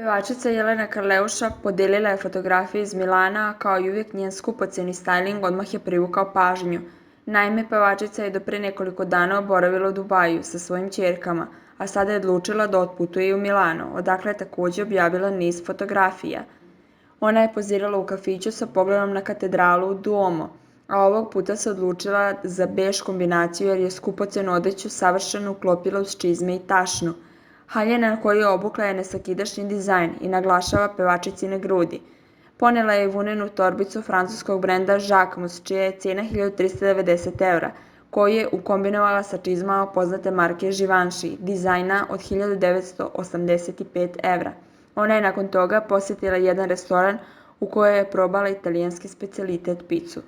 Pevačica Jelena Karleuša podelila je fotografije iz Milana, a kao i uvijek njen skupoceni stajling odmah je privukao pažnju. Naime, pevačica je do pre nekoliko dana boravila u Dubaju sa svojim ćerkama, a sada je odlučila da otputuje i u Milano, odakle je takođe objavila niz fotografija. Ona je pozirala u kafiću sa pogledom na katedralu Duomo, a ovog puta se odlučila za beš kombinaciju jer je skupocenu odeću savršeno uklopila uz čizme i tašnu. Haljina na koju je obukla je nesakidašnji dizajn i naglašava pevačicine grudi. Ponela je i vunenu torbicu francuskog brenda Jacquemus, čija je cena 1390 evra, koju je ukombinovala sa čizmama poznate marke Givenchy, dizajna od 1985 evra. Ona je nakon toga posjetila jedan restoran u kojoj je probala italijanski specijalitet picu.